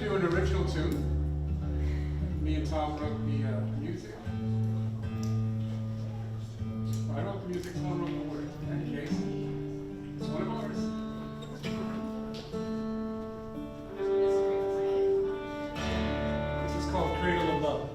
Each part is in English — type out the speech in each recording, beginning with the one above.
do an original tune. Me and Tom wrote the music. I wrote the music, Tom wrote the words. In any case, it's one of ours. This is called Cradle of Love.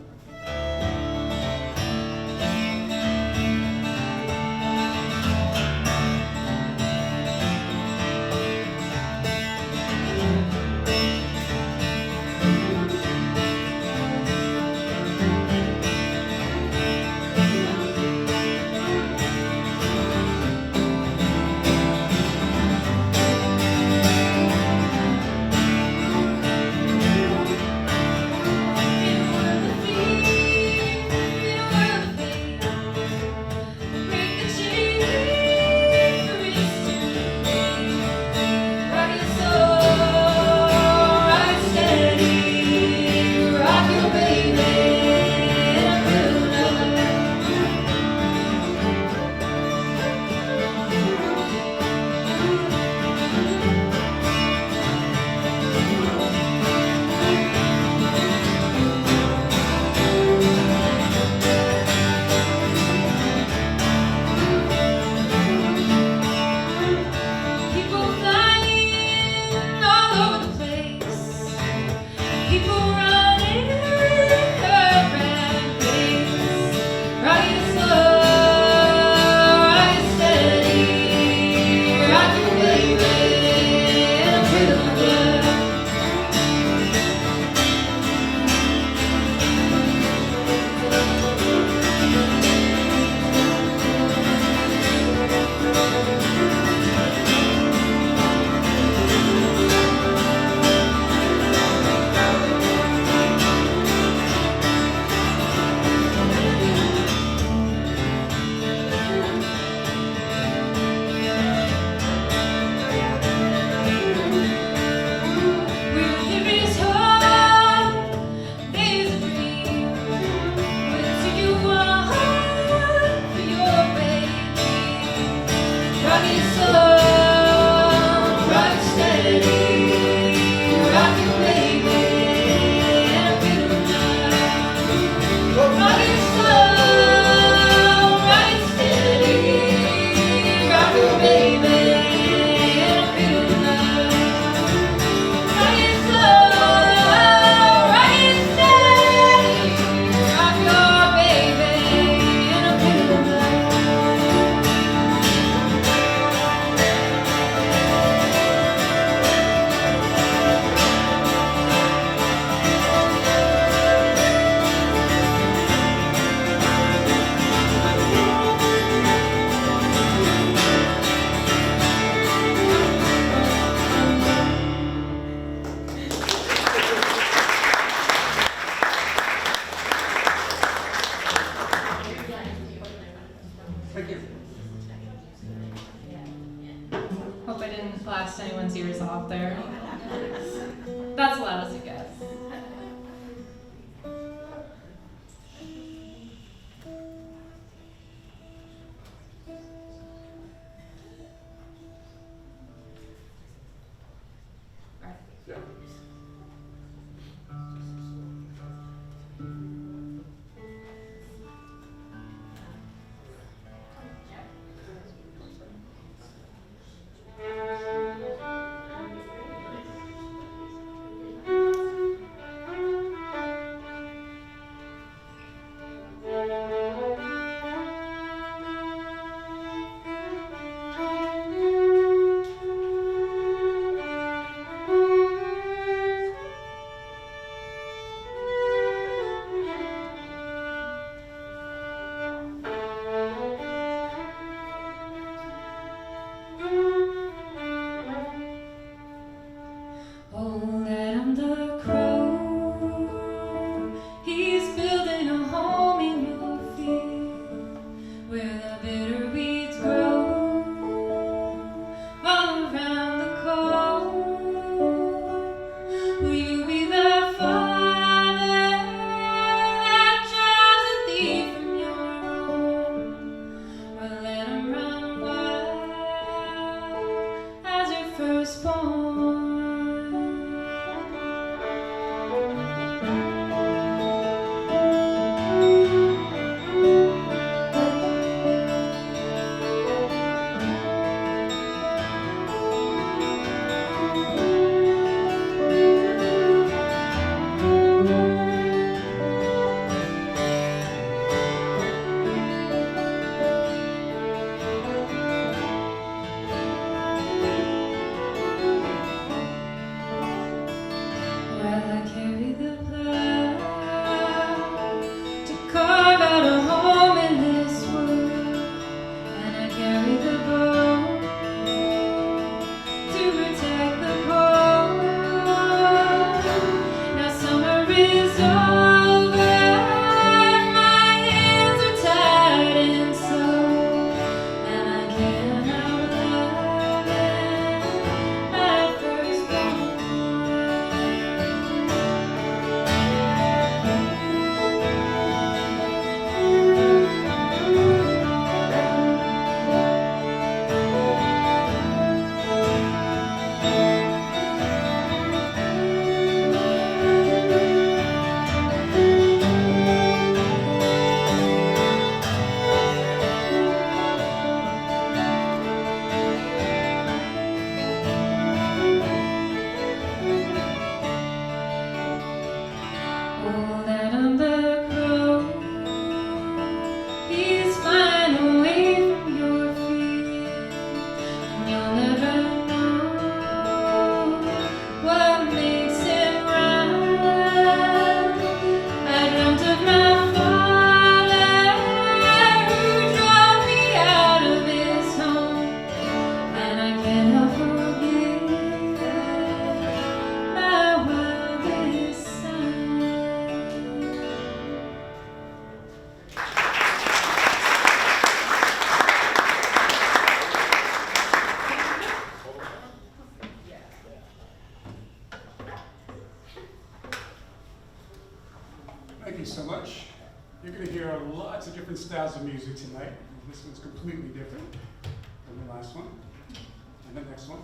Thank you so much. You're going to hear lots of different styles of music tonight. This one's completely different than the last one, and the next one.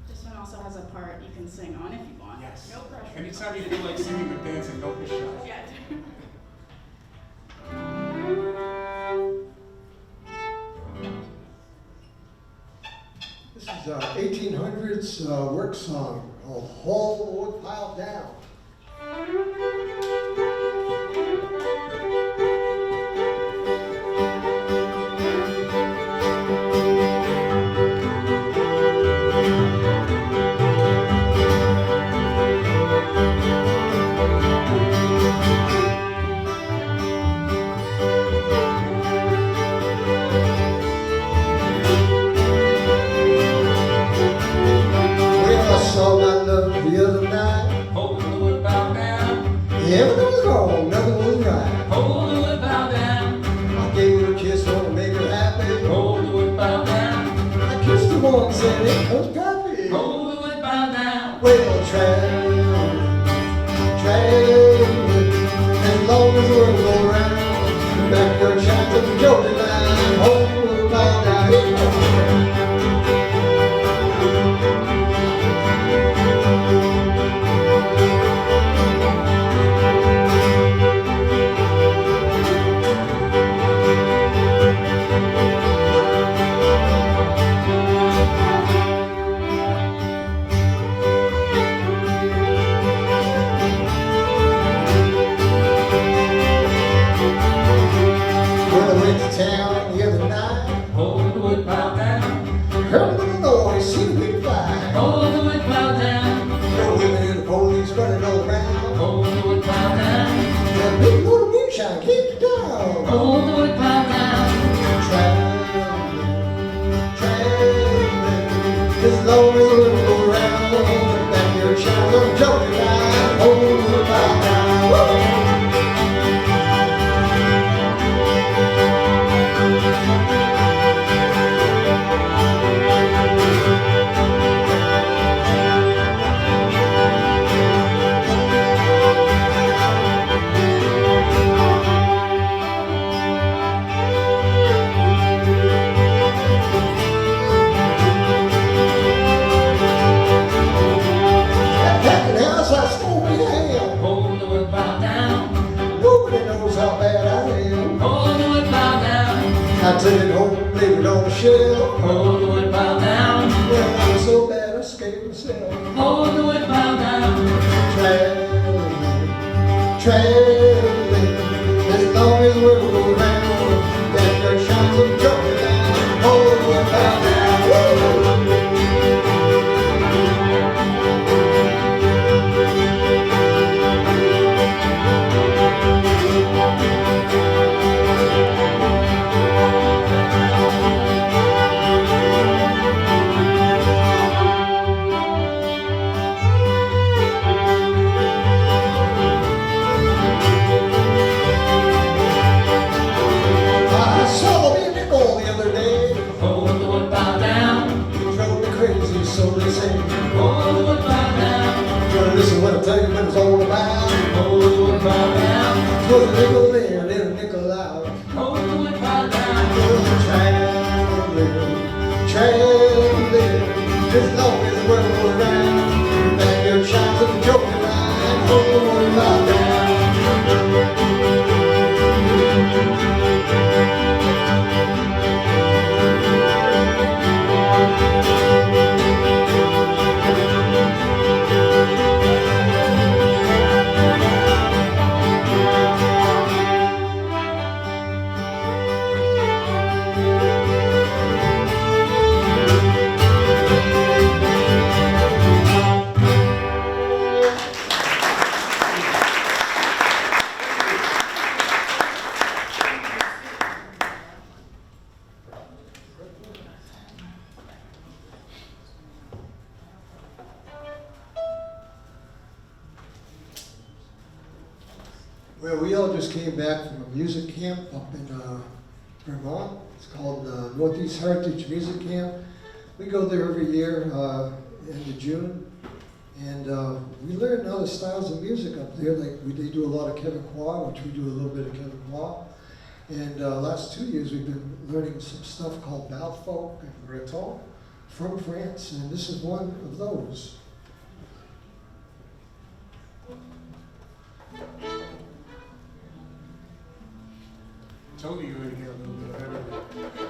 This one also has a part you can sing on if you want. Yes. No pressure. Anytime you feel like singing or dancing, don't be shy. Yeah. This is 1800s work song called Haul the Wood Pile Down. The other night, Holding the wood pile down. everything was wrong, nothing was right. Hold the wood pile down. I gave her a kiss, want to make her happy. Hold the wood pile down. I kissed her once and it was happy. Hold the wood pile down. Well, traveling, traveling, as long as the world goes round. Back your chance of the Georgia line, hold the wood pile down. Town the other night, Hold the wood pile down. heard a little noise, seen me fly. Hold the wood pile down. No women and the police running all around. Hold the wood pile down. That big little moonshine keep you down. Hold the wood pile down. Traveling, traveling, as long as the world goes round. Back your child on Georgia line, hold the wood pile down. Woo! I took it home, leave it on the shelf. Hold the wood pile down. Well, I was so bad I scared myself. Hold the wood pile down. Traveling, traveling, as long as we're around. That your shots of Georgia line, hold the wood pile down. Woo! So they say, Hold the wood pile down. well, listen what I tell you what it's all about. Hold the wood pile down. It was a nickel in and a nickel out. Hold the wood pile down. Traveling, traveling, as long as the world goes round. Back your child to the Georgia line, hold the wood pile down. Well, we all just came back from a music camp up in Vermont. It's called Northeast Heritage Music Camp. We go there every year end of June, and we learn other styles of music up there. They do a lot of Quebecois, which we do a little bit of Quebecois. And last 2 years we've been learning some stuff called Balfolk and Breton from France, and this is one of those. Told you you were going to hear a little bit of everything.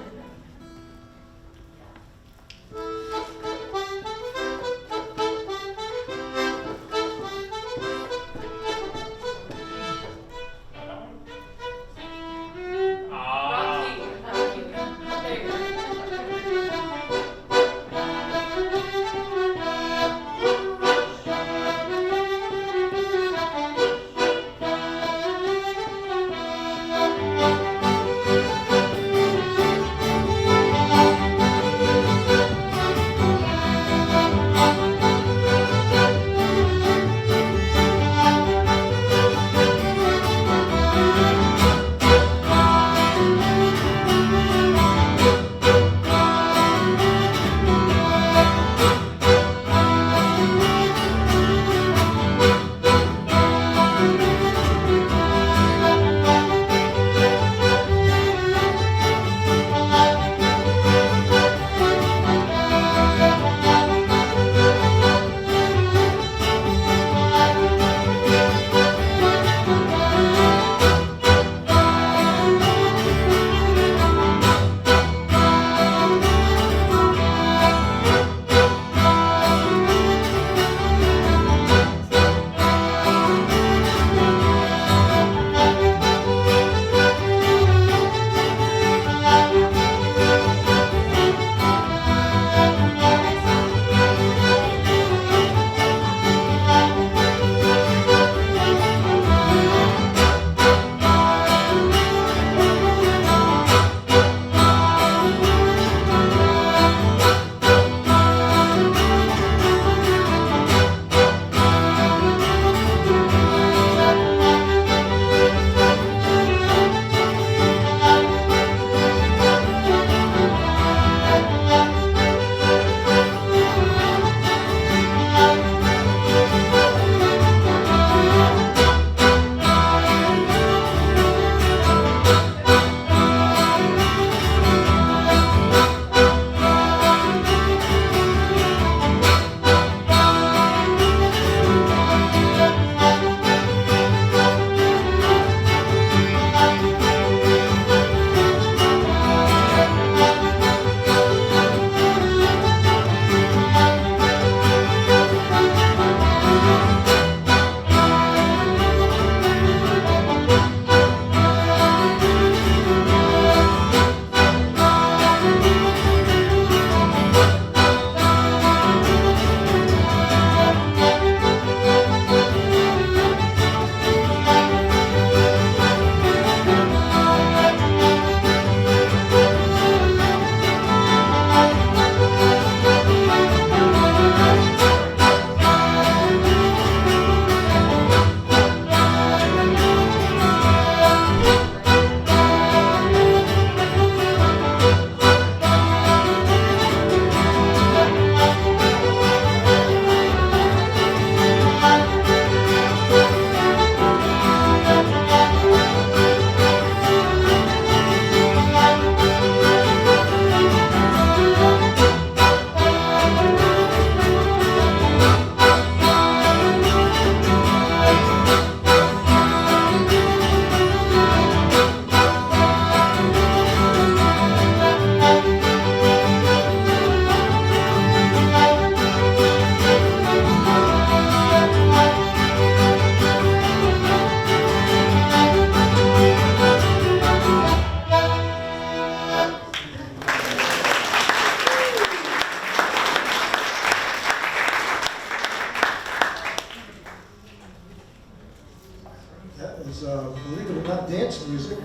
believe it or not, dance music.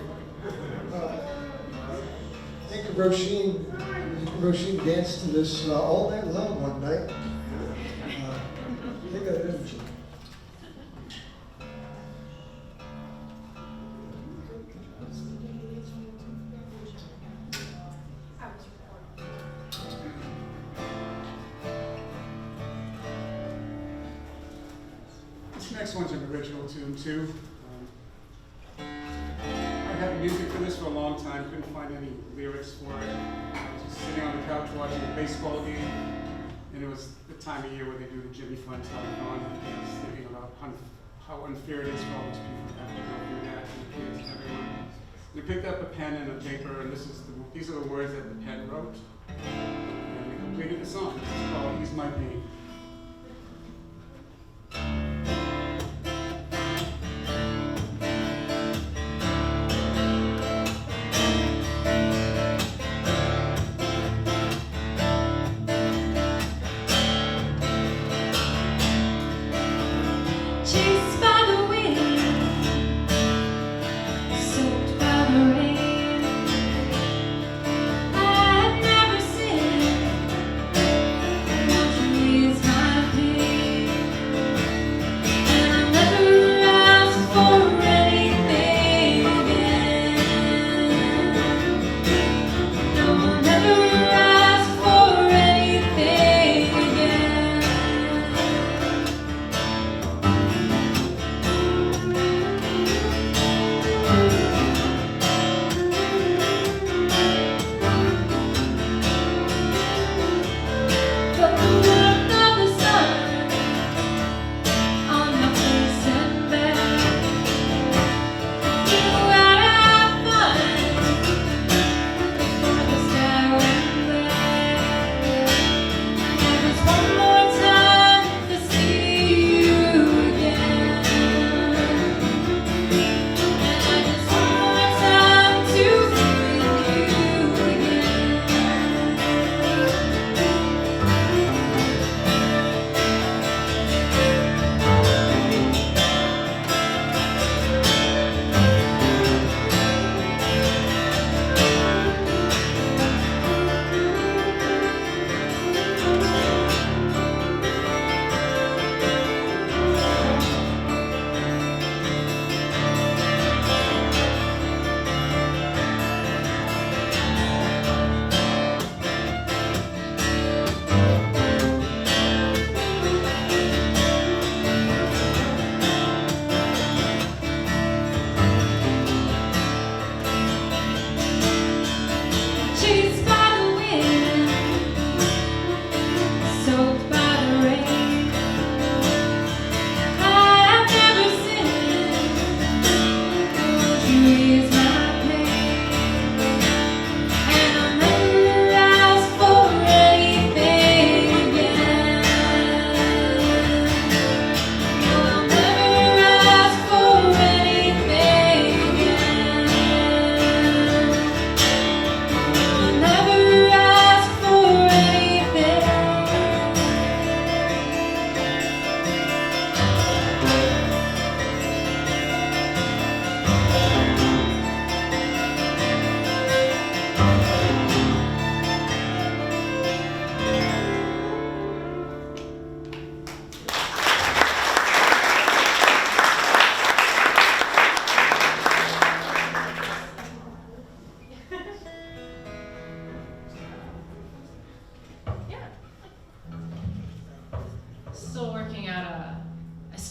Roisin danced to this all night long one night. They got energy. next one's an original tune too. I had music for this for a long time, couldn't find any lyrics for it. I was just sitting on the couch watching a baseball game, and it was the time of year where they do the Jimmy Fund telethon, and I was thinking about how unfair it is for all those people that have to go through that, and the kids and everyone. We picked up a pen and a paper, and these are the words that the pen wrote, and we completed the song. This is called Ease My Pain.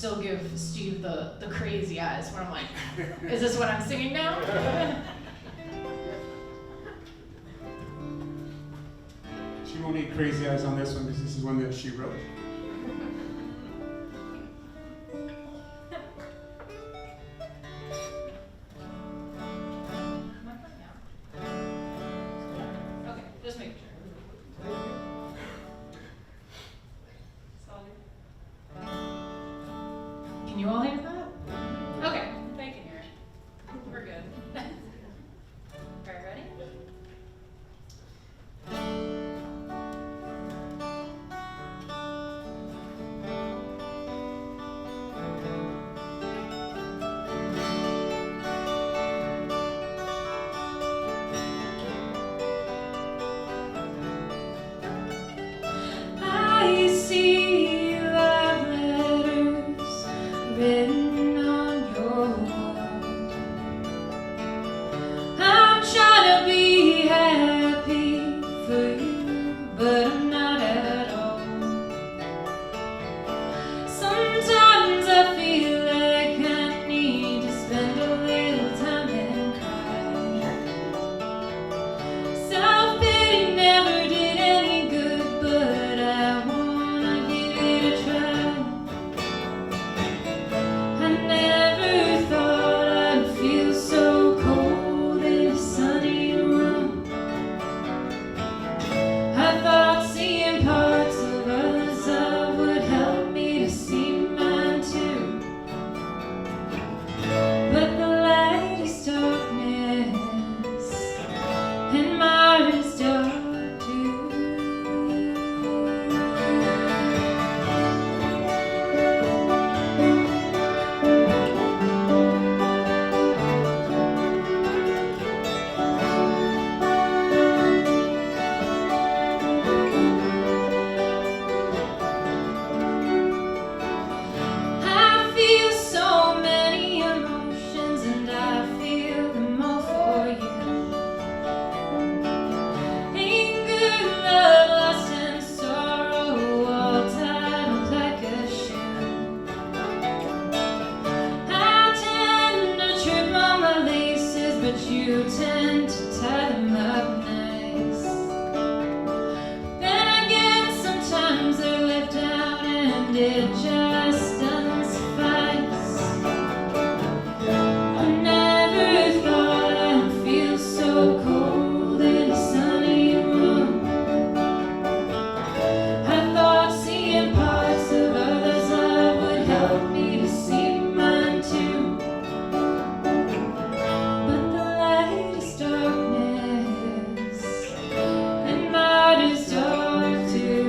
still give Steve the crazy eyes where I'm like, is this what I'm singing now? She won't need crazy eyes on this one because this is one that she wrote. Okay, just making sure. Can you all hear that? Okay, they can hear it. We're good. All right, ready? it just doesn't suffice. I never thought I'd feel so cold in a sunny room. I thought seeing parts of others' love would help me to see mine too. But the light is darkness, and mine is dark too.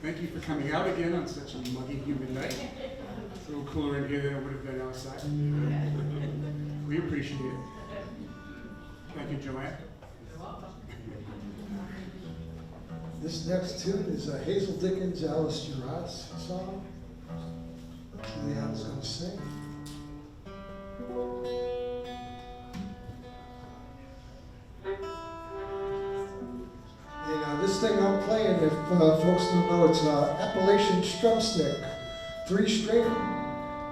Thank you for coming out again on such a muggy, humid night. It's a little cooler in here than it would have been outside. We appreciate it. Thank you, Joanne. This next tune is a Hazel Dickens, Alice Duras song. Juliana's going to sing. This thing I'm playing, if folks don't know, it's Appalachian Strumstick, 3-string,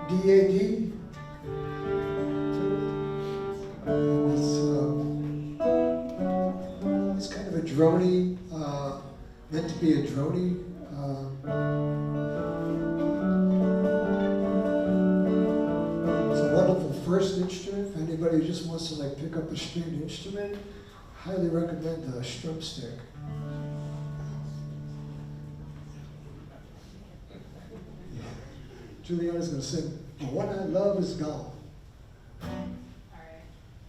D-A-D. It's kind of a droney, meant to be a droney. It's a wonderful first instrument. If anybody just wants to like pick up a stringed instrument, highly recommend the Strumstick. Juliana's going to sing, "The One I Love Is Gone." All right,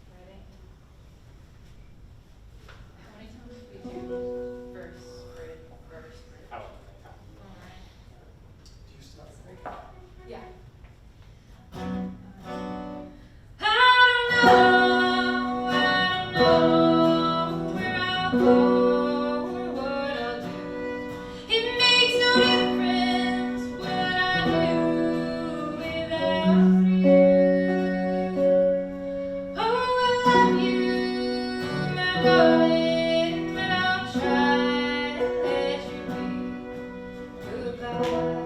ready? How many times do we do verse, bridge, verse, bridge? All right. Do you stop? Yeah. I don't know where I'll go or what I'll do. It makes no difference what I do without you. Oh, I love you, my darling, but I'll try to let you be. Goodbye,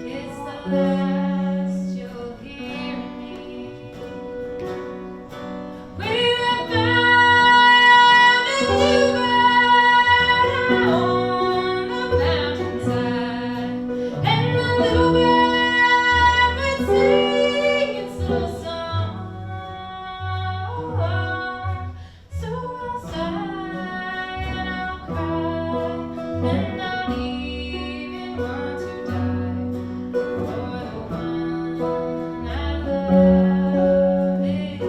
it's the last you'll hear me. Well, I found a new bird on the mountainside, and the little bird would sing its little song. So I'll sigh and I'll cry, and I'll even want to die for the one I love is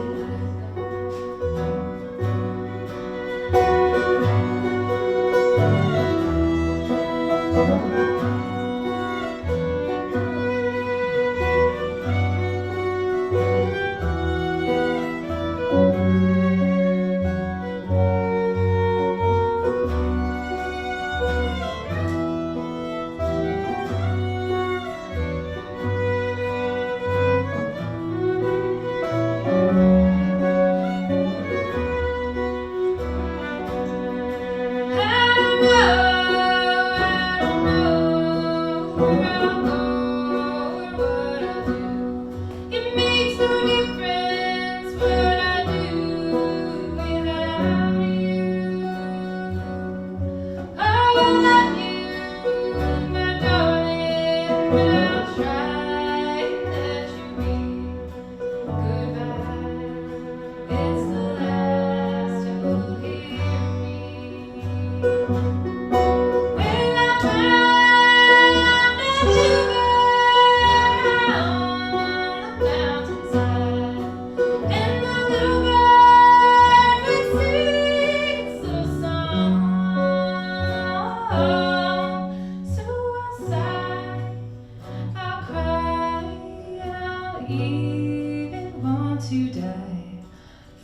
even want to die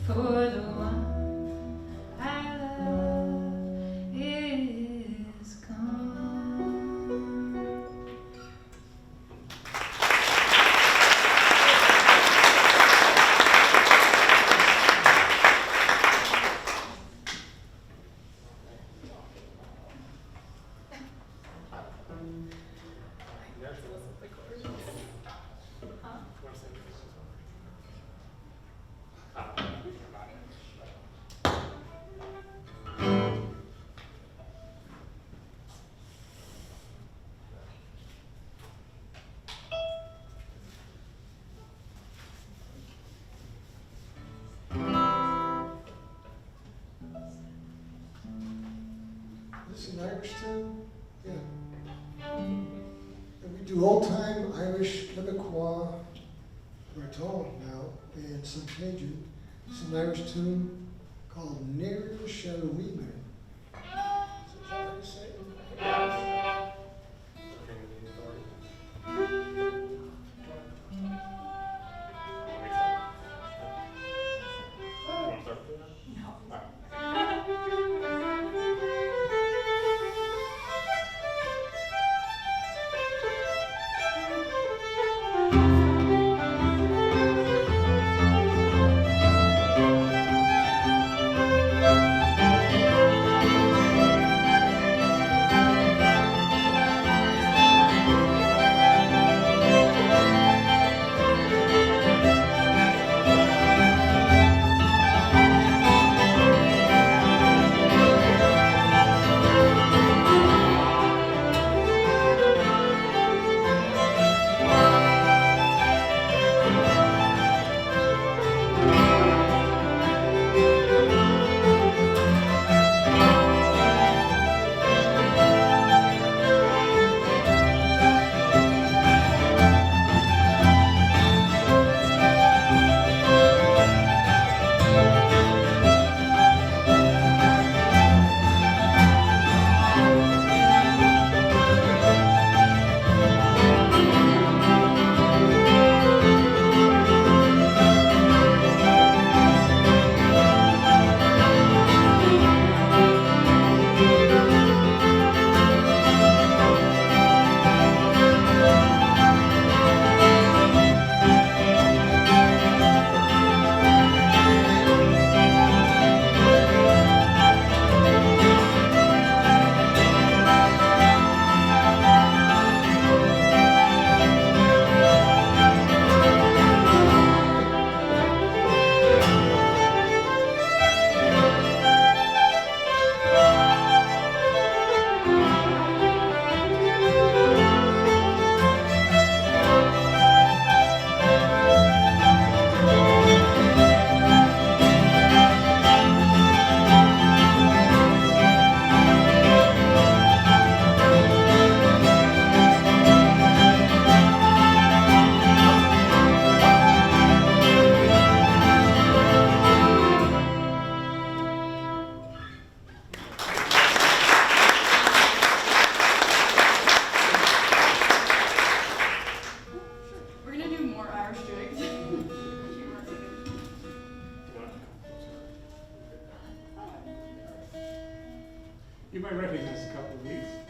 for the one I love is gone. This is an Irish tune? Yeah. And we do old-time Irish, Quebecois, Breton now, and some Cajun. It's an Irish tune called Near Shall We Man. Is that how you say it? might recognize a couple of these.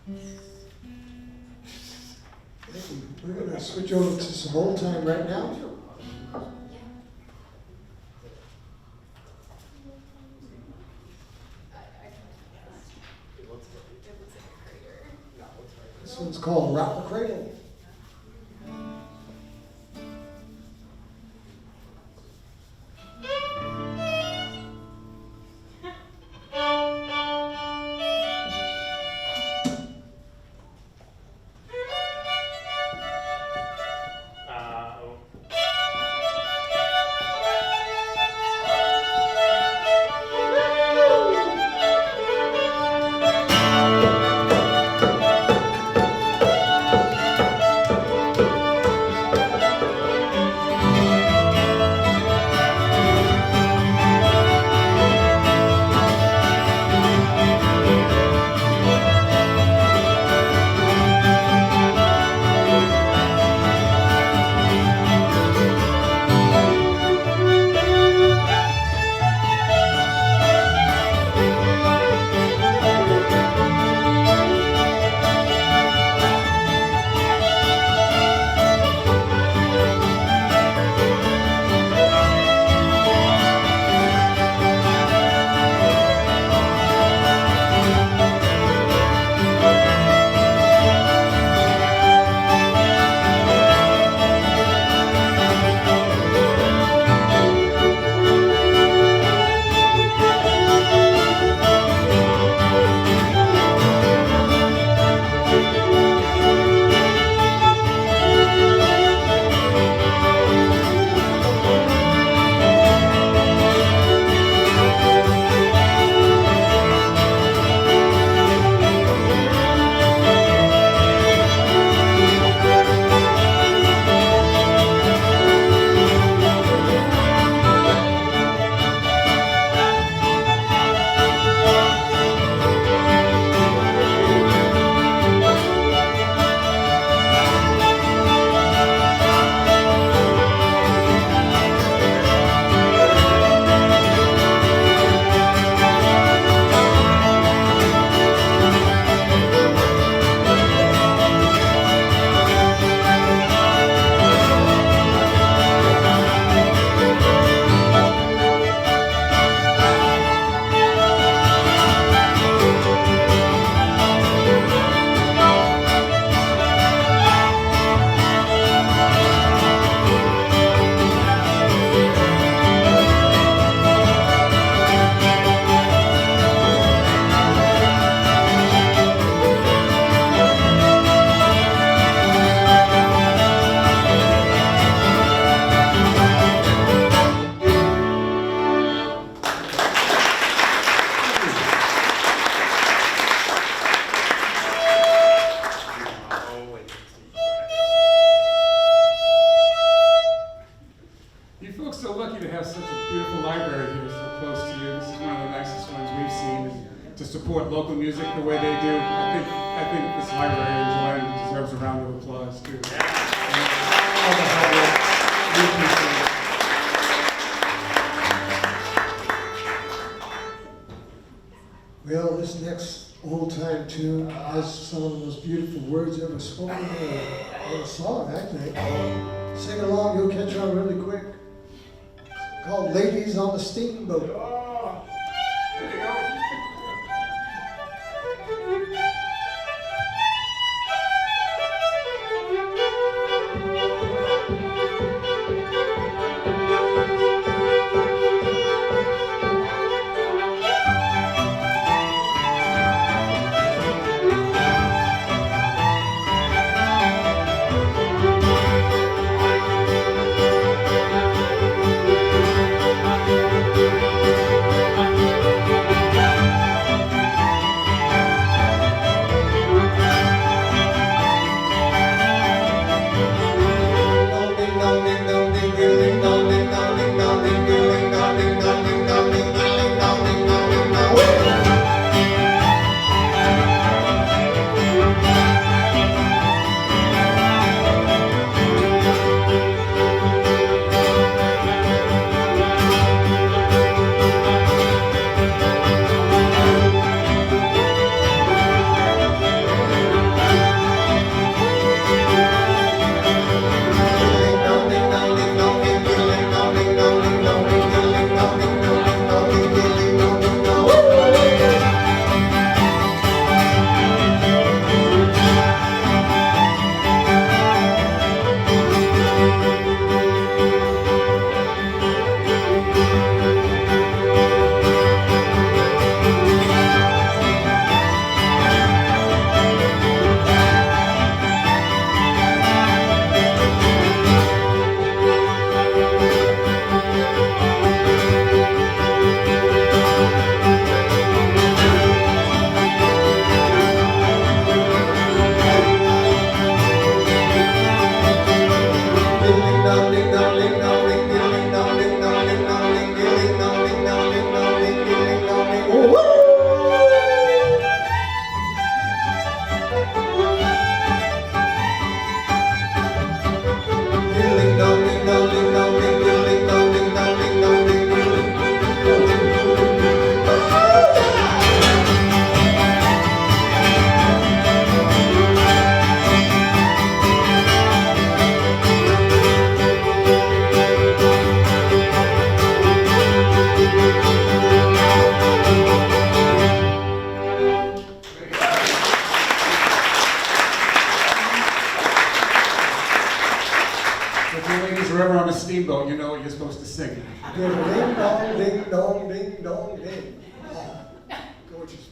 We're going to switch over to some old time right now. This one's called Rock the Cradle. to support local music the way they do. I think this library in Joanne deserves a round of applause too. All the hard work. We appreciate it. Well, this next old-time tune has some of the most beautiful words ever spoken in a song, I think. Sing along, you'll catch on really quick. It's called Ladies on the Steamboat. Oh, there you go. Thank you. you ladies are ever on a steamboat, you know what you're supposed to sing. Ding dong, ding dong, ding dong, ding. Oh, gorgeous.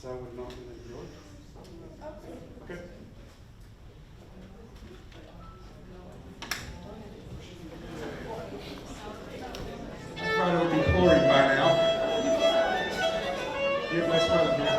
So I would not enjoy. Okay. I thought it would be pouring by now. You have nice weather here.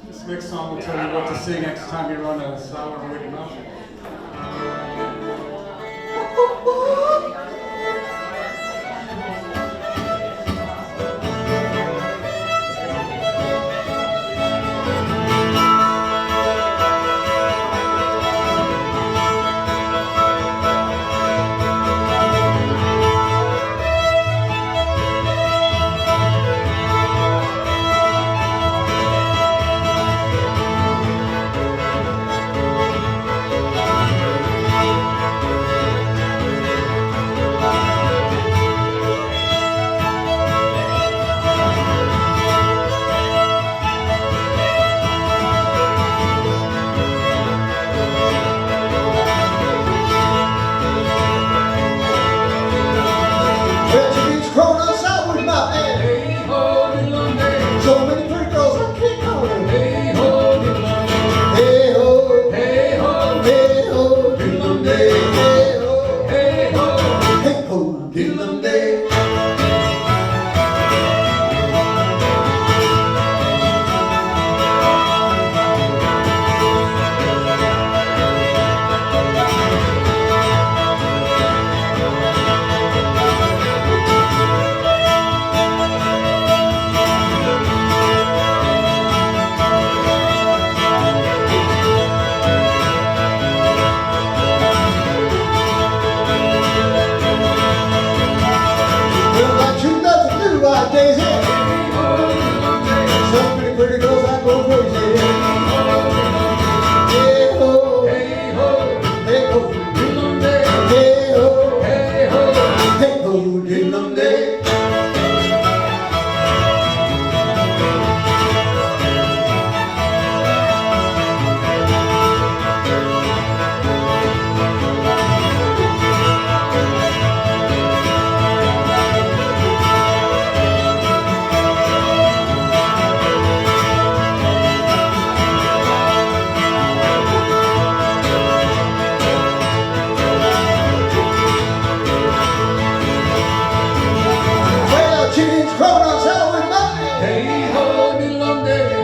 This next song will tell you what to sing next time you're on a sour wood mountain.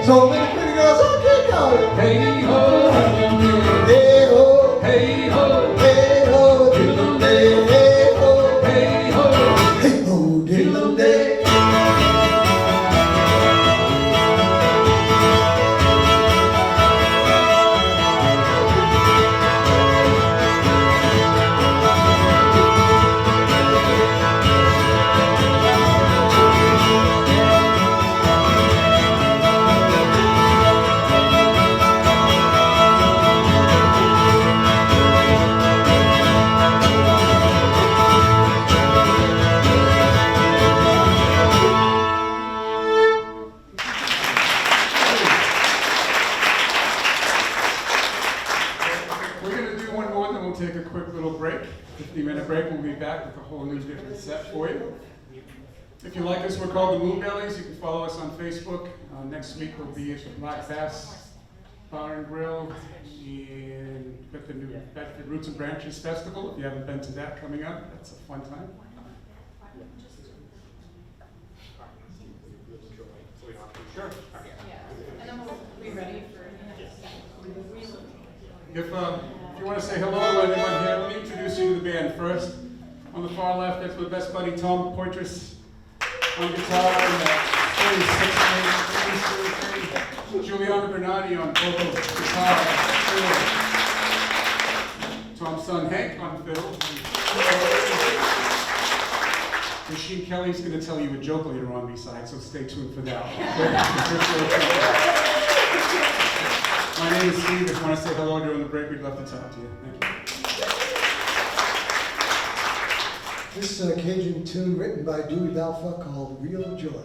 So many pretty girls I can't count it. Hey ho, Hey ho, hey ho, hey ho, diddle day. Hey ho, hey ho. hey ho, diddle day. We're going to do one more, then we'll take a quick little break. 15-minute break. We'll be back with a whole new different set for you. If you like us, we're called the Moonbellies. You can follow us on Facebook. Next week we'll be at the Black Bass Bar and Grill and with the new Bedford Roots and Branches Festival. If you haven't been to that coming up, that's a fun time. Sure. And then we'll be ready for. If you want to say hello to anyone here, let me introduce you to the band first. On the far left, that's my best buddy Tom Poitras on guitar and 36 Juliana Bernardi on vocals, guitar, fiddle. Tom's son Hank on fiddle. Machine Kelly's gonna tell you a joke later on, besides, so stay tuned for that. My name is Steve. If you want to say hello during the break, we'd love to talk to you. Thank you. This Cajun tune written by Dewey Balfa called Real Joy.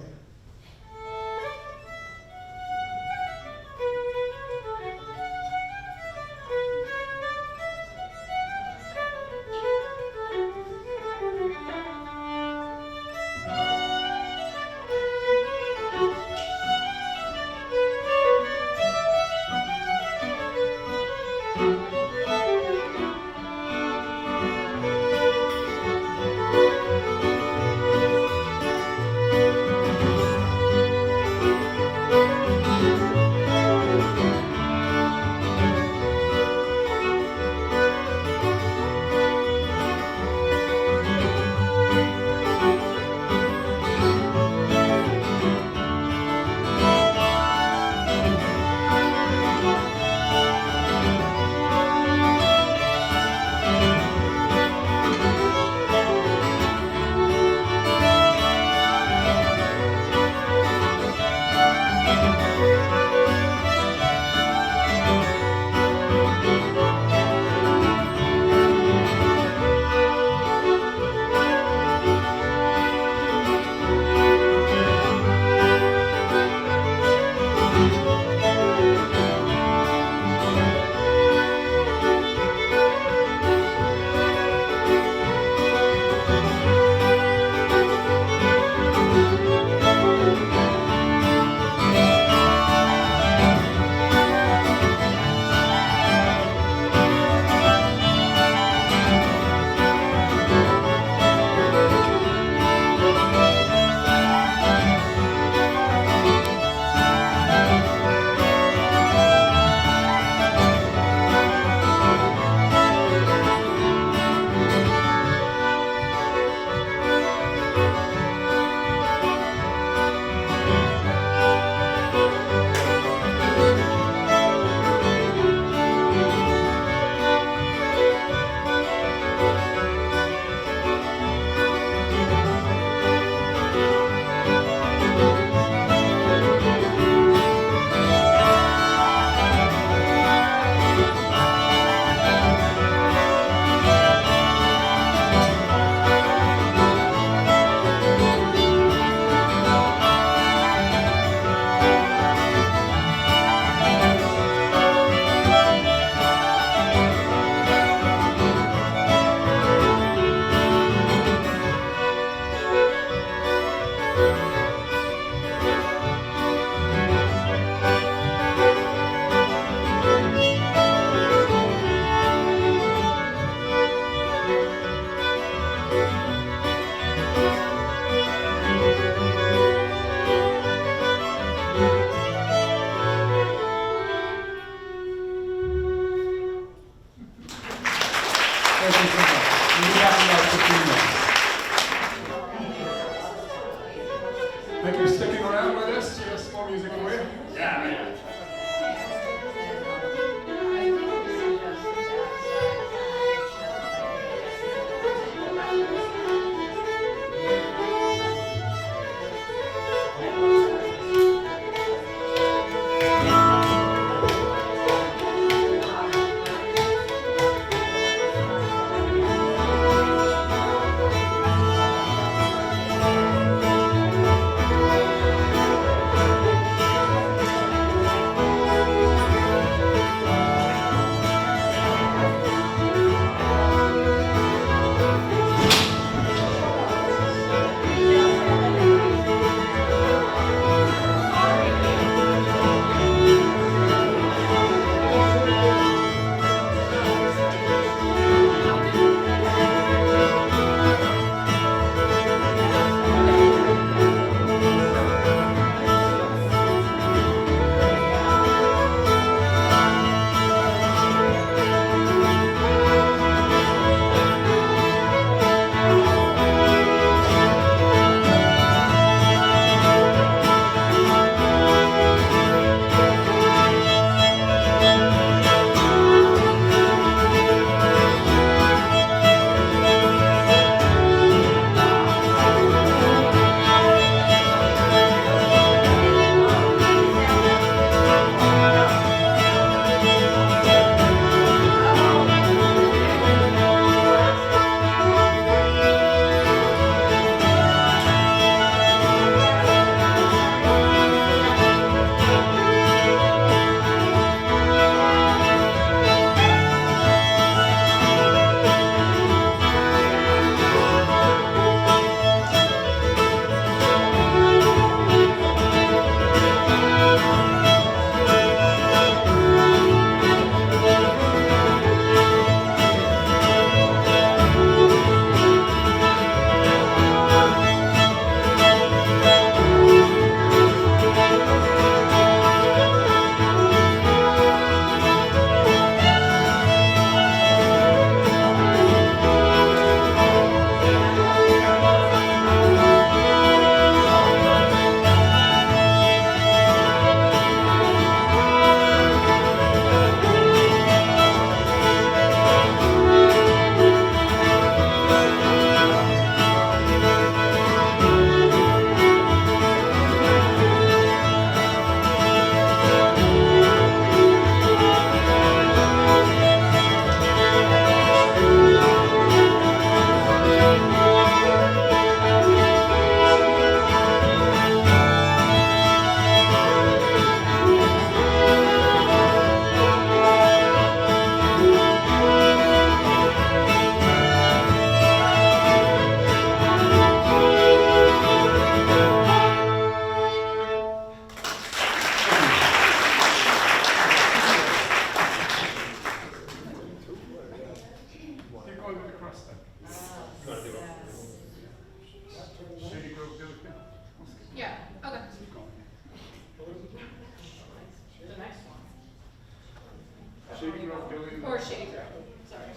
Or Shady Grove, sorry.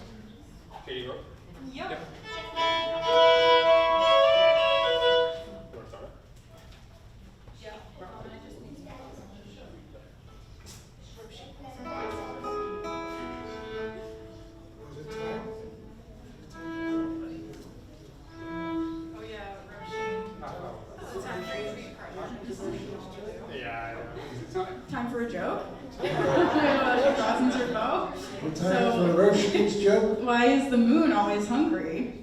Katie Road? Yep. You wanna start it? Yeah. I just need to. Oh yeah, Roshi. It's time for you to be part. Yeah. It's time. Time for a joke? Crossing your bow? Time for Roshin's joke. Why is the moon always hungry?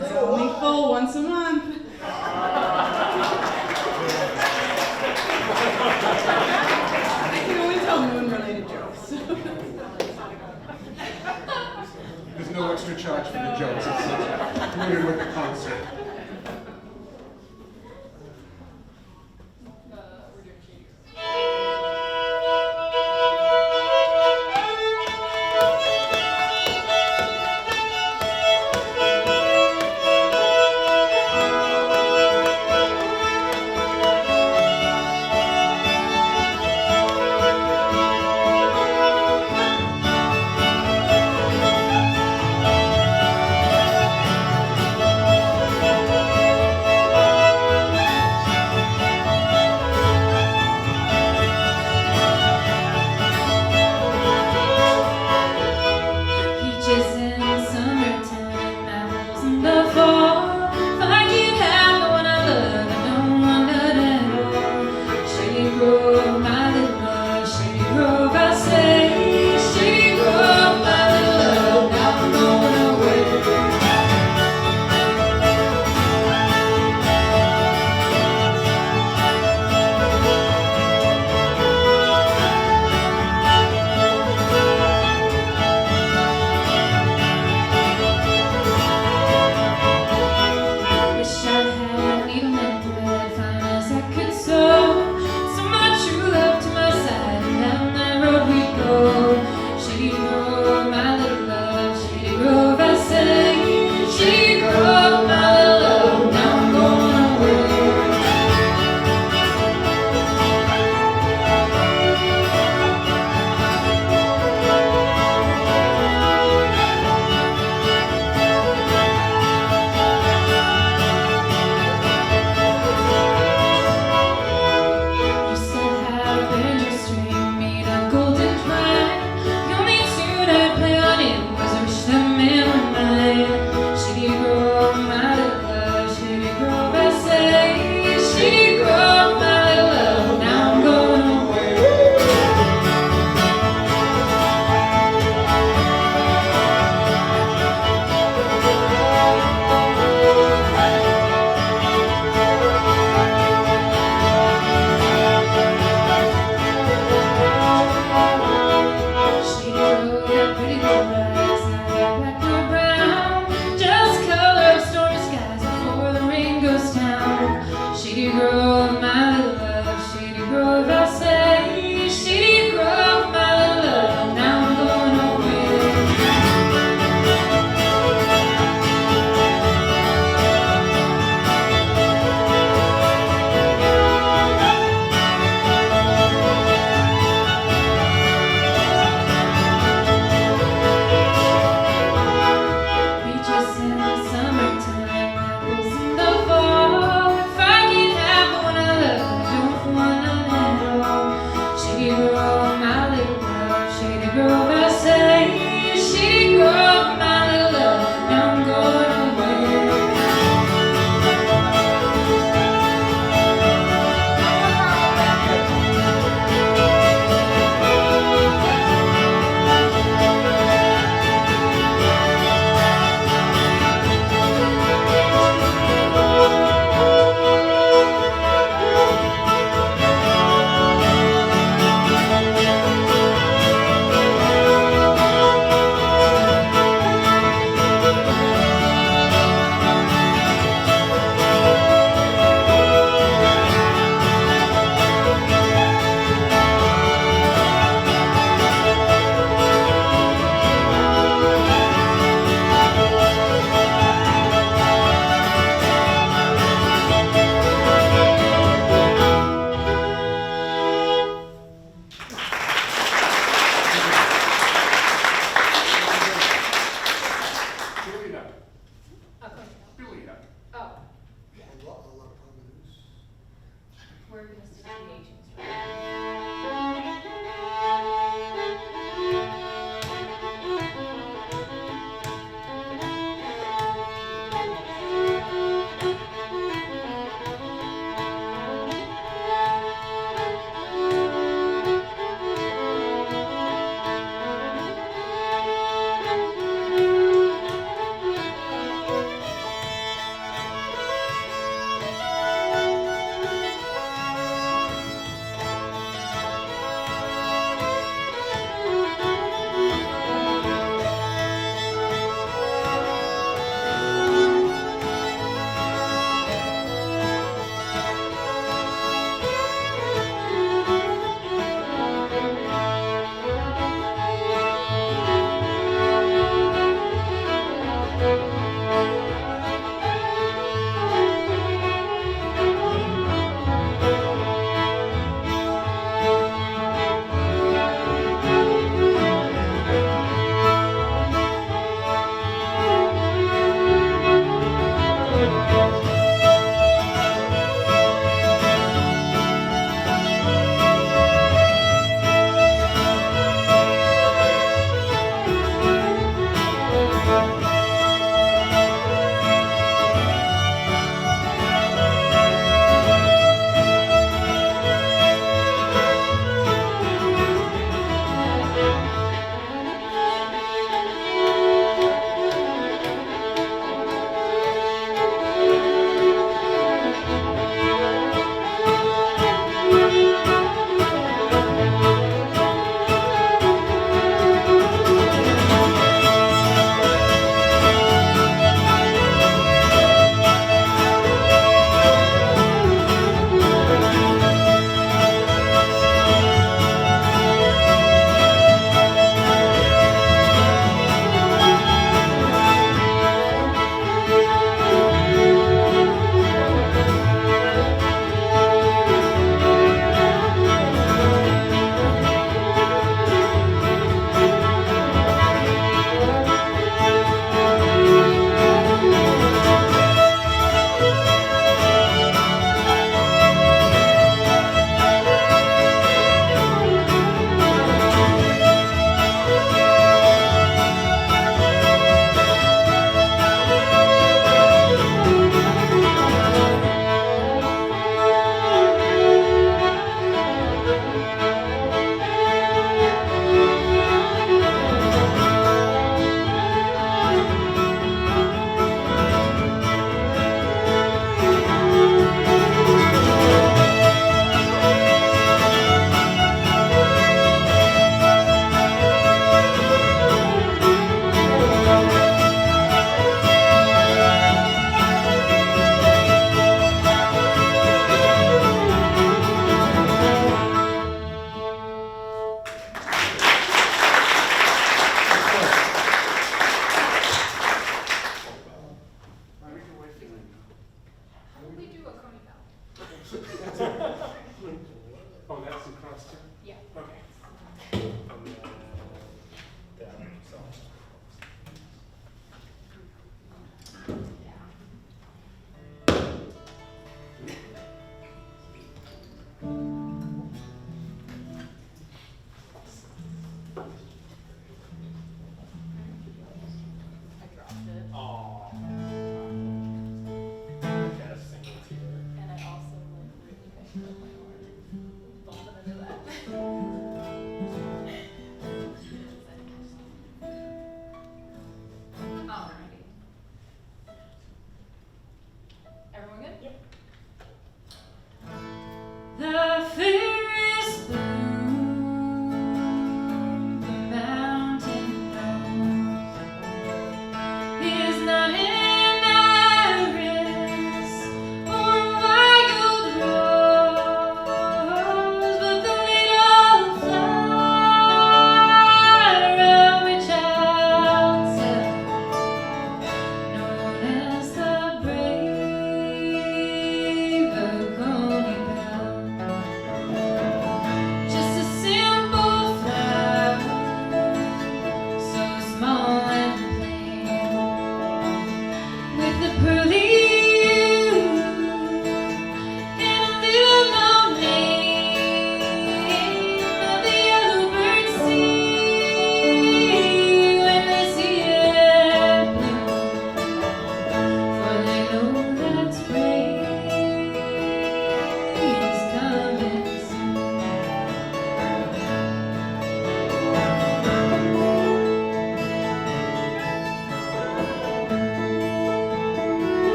It's only full once a month. I can only tell moon-related jokes. There's no extra charge for the jokes. It's included with the concert. We're doing Shady Grove. Oh,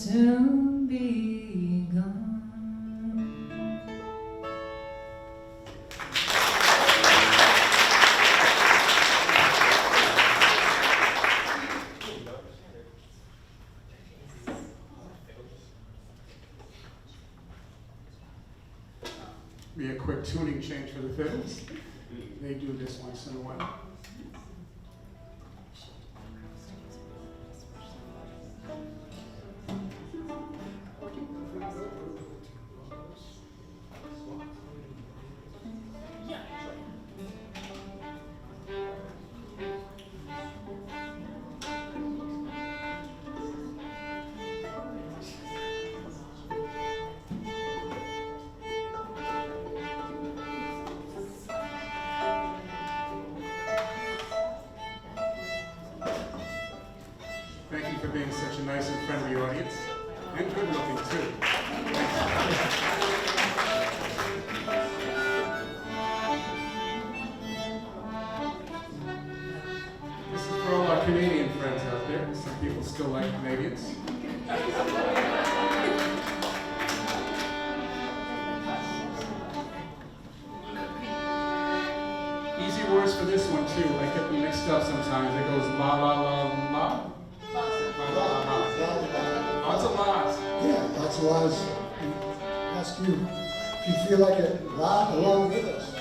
soon be gone. Be a quick tuning change for the fiddles. They do this once in a while. Thank you for being such a nice and friendly audience, and good looking too. This is for all our Canadian friends out there. Some people still like Canadians. Easy words for this one too. I get them mixed up sometimes. It goes la la la la. Lots of la's. Yeah, lots of laws. Ask you if you feel like it, laugh along with us.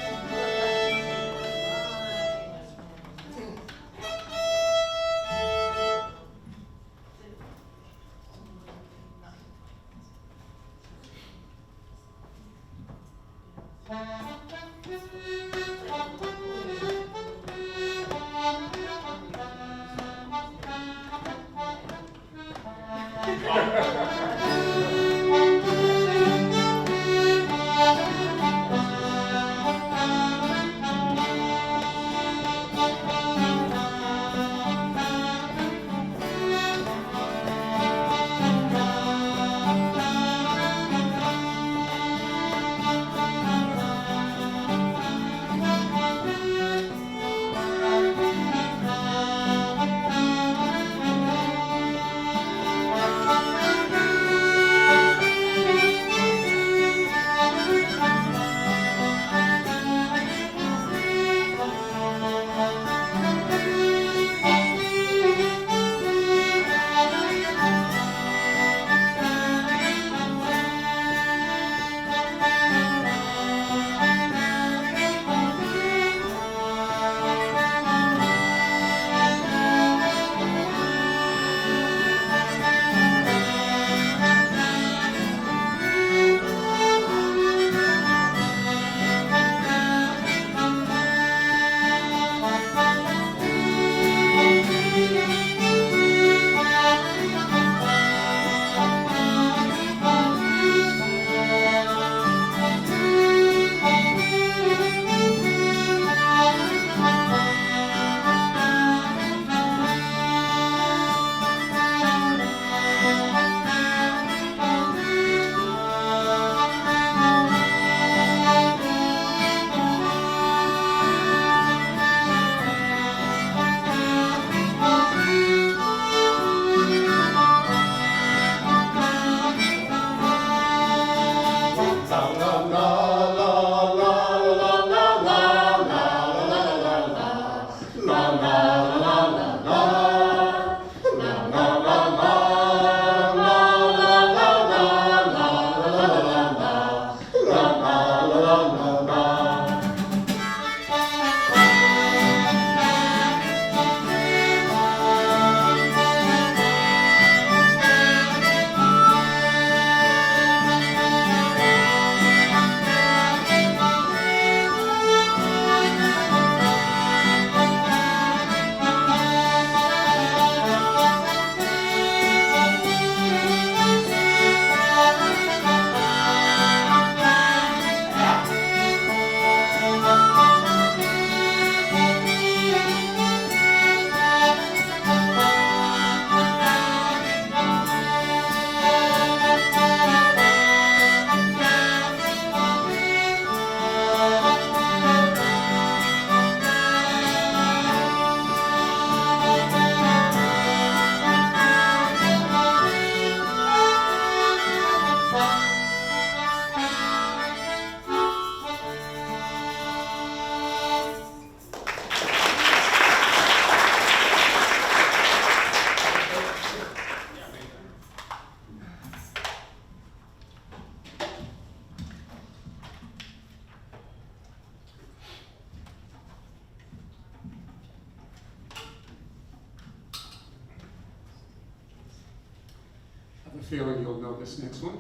I have a feeling you'll know this next one.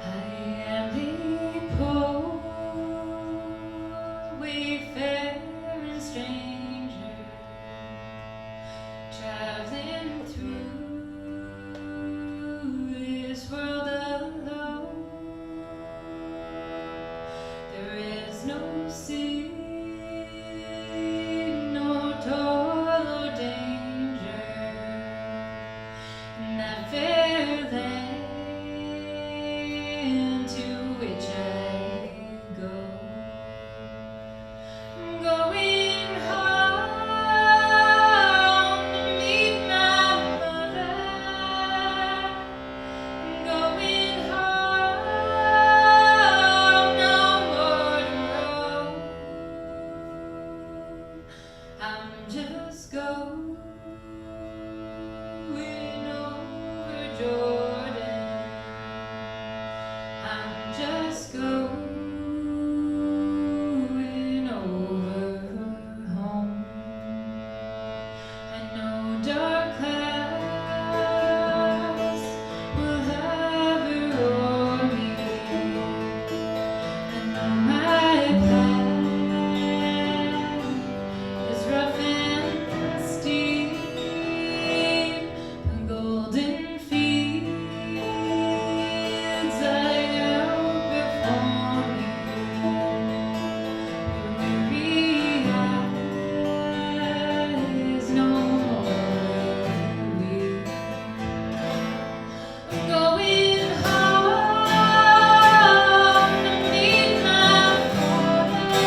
I am a poor, wayfaring stranger, traveling through this world alone. There is no sin, nor toil or danger in that fair land to which I go. I'm going home to meet my mother. I'm going home, no more to roam. I'm just going over Jordan. I'm just going over home. I know dark clouds will hover o'er me. I know my path is rough and steep, golden fields lie out before me. Weary eyes no more weep. I'm going home to meet my father.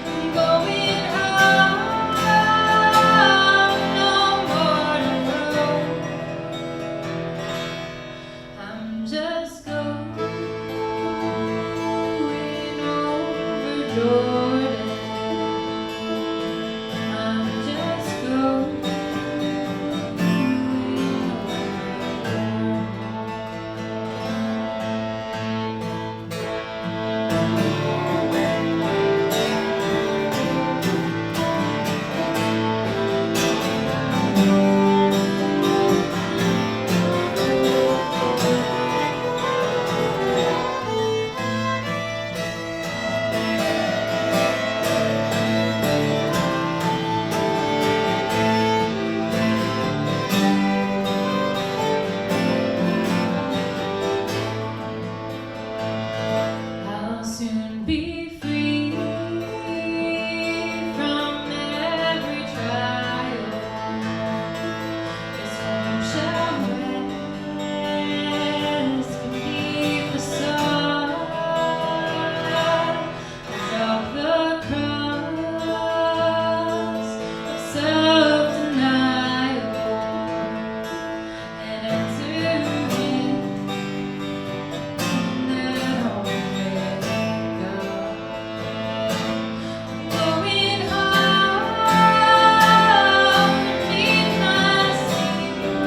I'm going home, no more to roam. I'm just going over Jordan. I'm just going over I'll soon be free from every trial. This home shall rest beneath the sun. Drop the cross of self-denial and enter in that home with God. I'm going home to meet my Savior.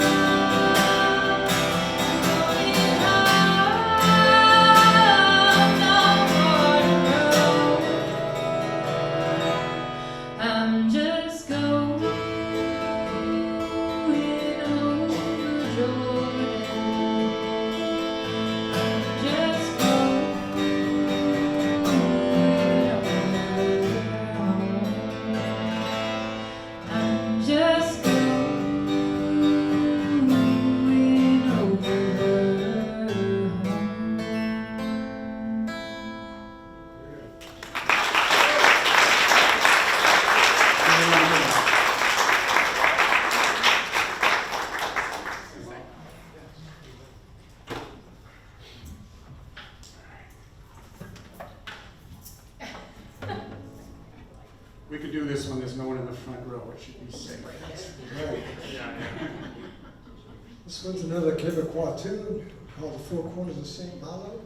I'm just going over Jordan. I'm just going over home. I'm just going over We could do this when there's no one in the front row, it should be safe. Right. Yeah. This one's another Quebecois tune called The Four Corners of St. Malo.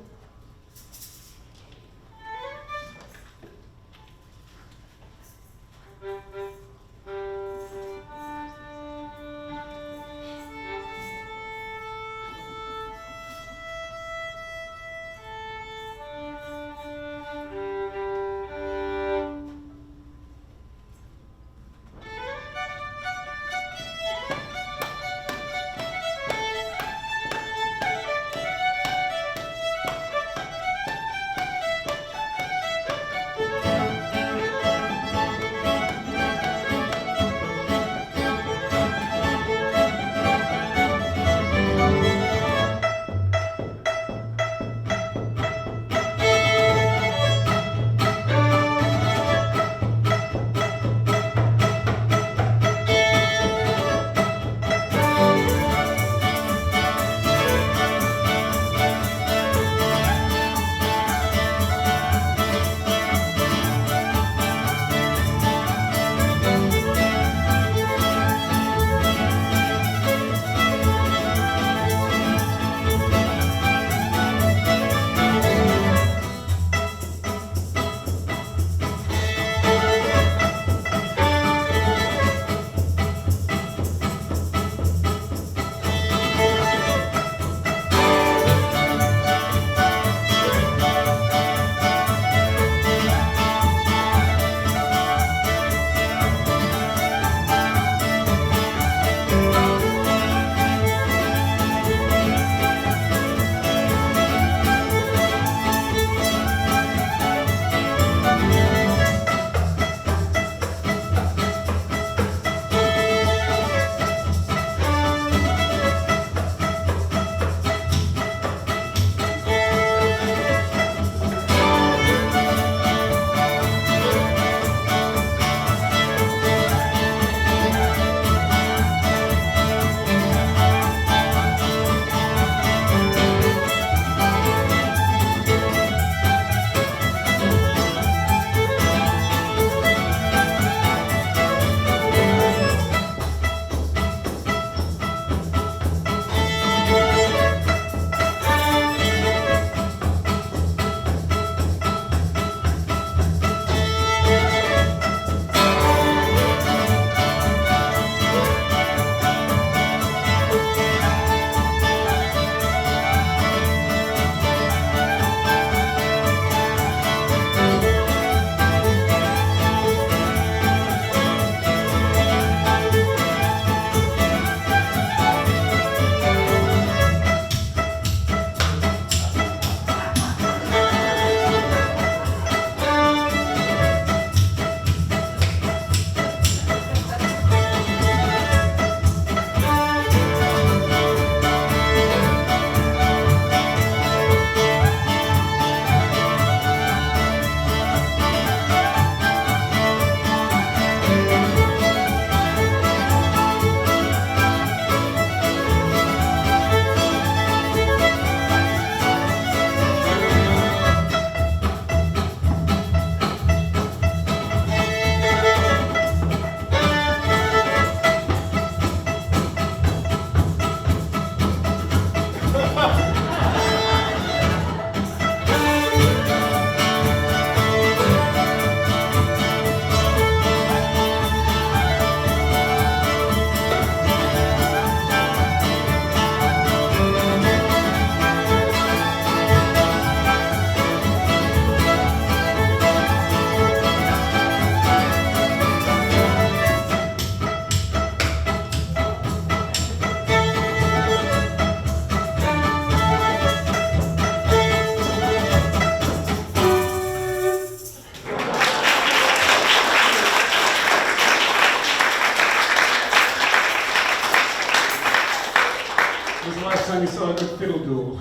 do.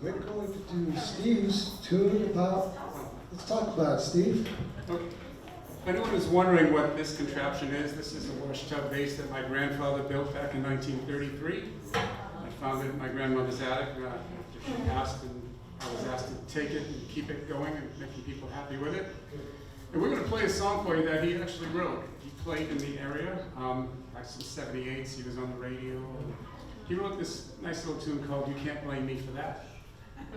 We're going to do Steve's tune about, let's talk about it, Steve. Okay. If anyone is wondering what this contraption is, this is a wash tub base that my grandfather built back in 1933. I found it in my grandmother's attic after she passed, and I was asked to take it and keep it going and making people happy with it. And we're going to play a song for you that he actually wrote. He played in the area, back some 78s, he was on the radio. And he wrote this nice little tune called You Can't Blame Me for That.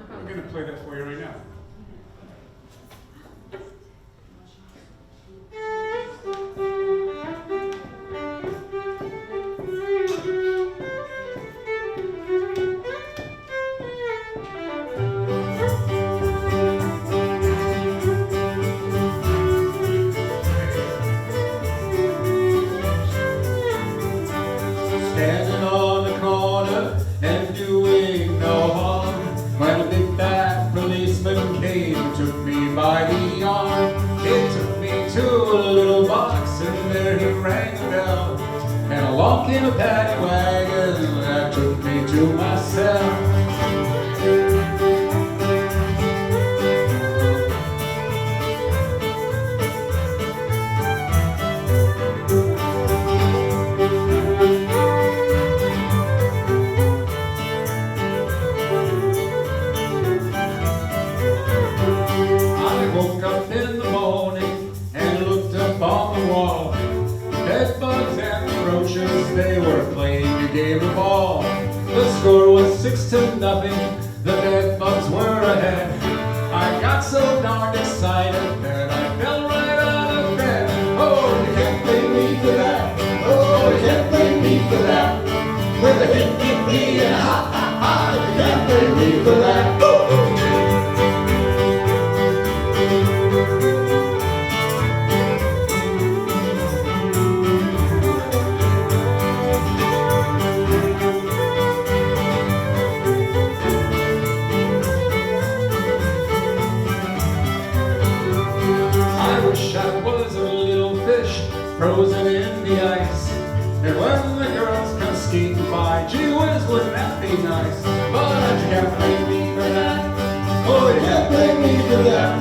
We're going to play that for you right now. Standing on the corner and doing no harm, when a big fat policeman came and took me by the arm. He took me to a little box and there he rang the bell, and along came a paddy wagon that took me to my cell. I woke up in the morning and looked up on the wall. Bed bugs and the roaches, they were playing a game of ball. The score was 6-0. The bed bugs were ahead. I got so darn excited that I fell right out of bed. Oh, you can't blame me for that. Oh, you can't blame me for that. With a hip hip hee and a ha ha ha, you can't blame me for that. I wish I was a little fish frozen in the ice, and when the girls come skating by, gee whiz, wouldn't that be nice? But you can't blame me for that. Oh, you can't blame me for that.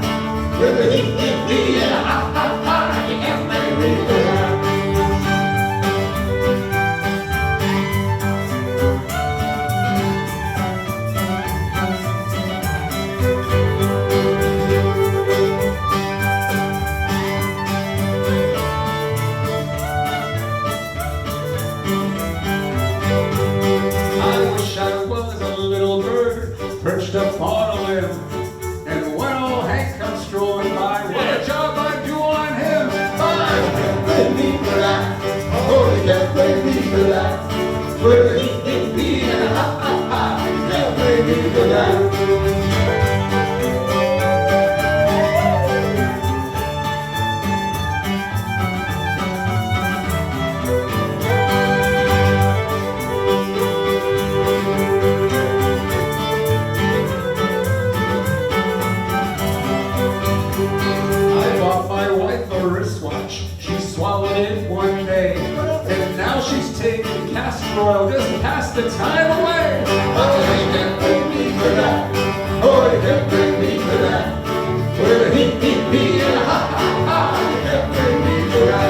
With a hee hee hee and a ha ha ha, you can't blame me for that. I wish I was a little bird perched up on a limb, and when old Hank comes strolling by, what a job I'd do on him. Oh, you can't blame me for that. Oh, you can't blame me for that. With a hee hee hee and a ha ha ha, you can't blame me for that. I bought my wife a wristwatch, she swallowed it one day, and now she's taking castor oil just to pass the time away. Oh, you can't blame me for that. Oh, you can't blame me for that. With a hee hee hee and a ha ha ha, you can't blame me for that.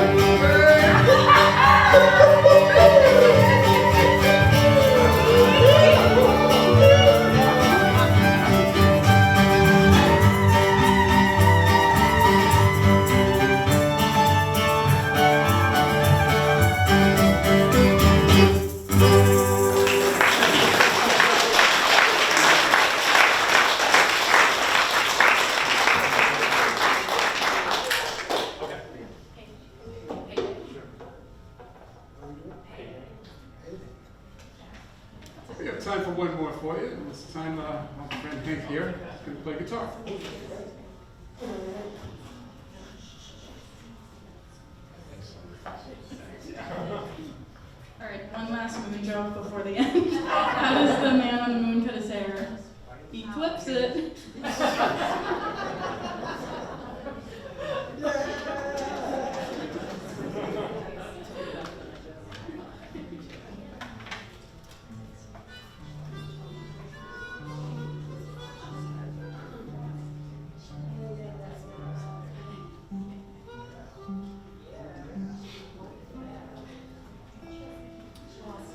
We have time for one more for you, and this time my friend Hank here is going to play guitar. All right, one last moon joke before the end. How does the man on the moon cut his hair? He clips it.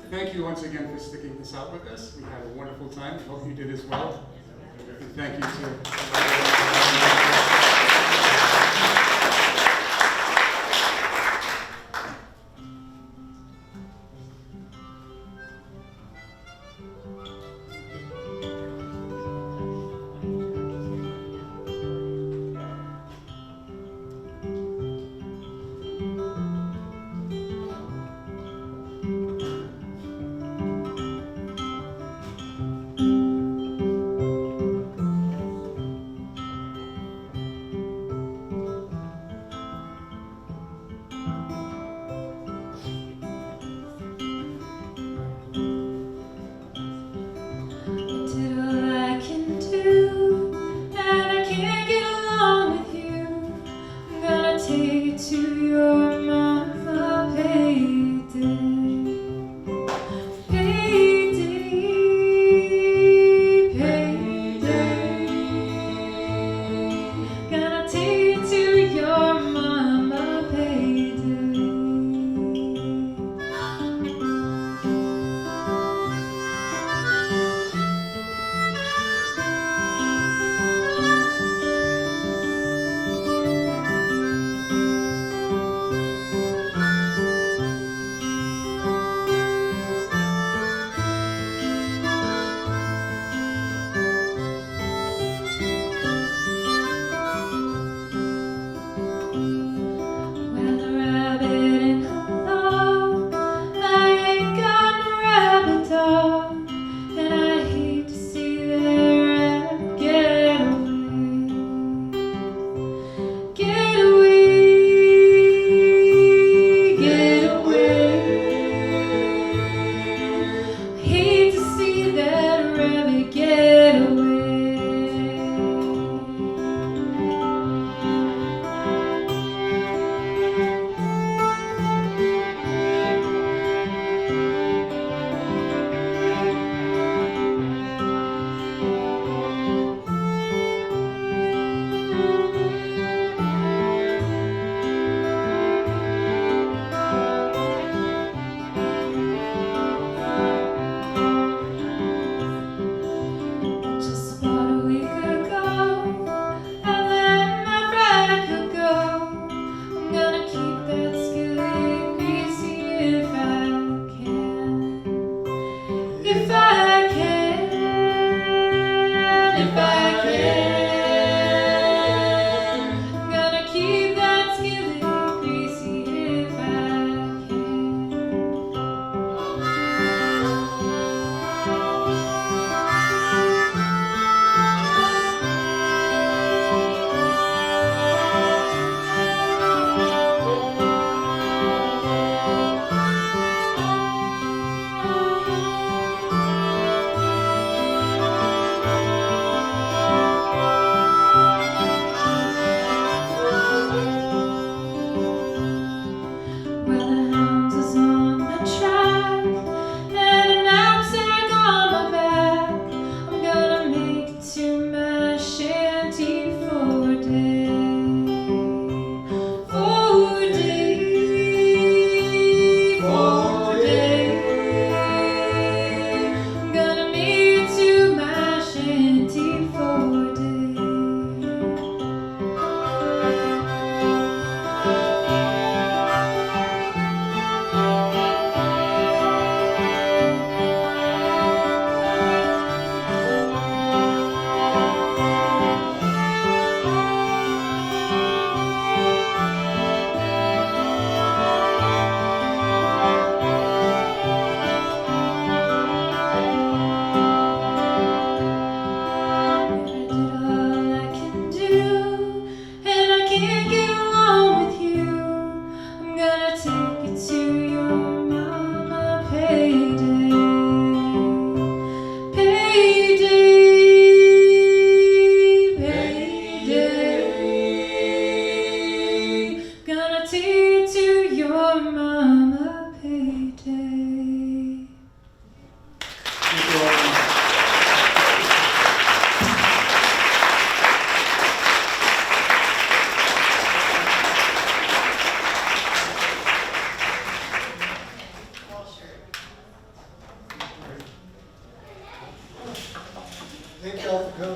thank you once again for sticking this out with us. We had a wonderful time. Hope you did as well. And thank you too. Go.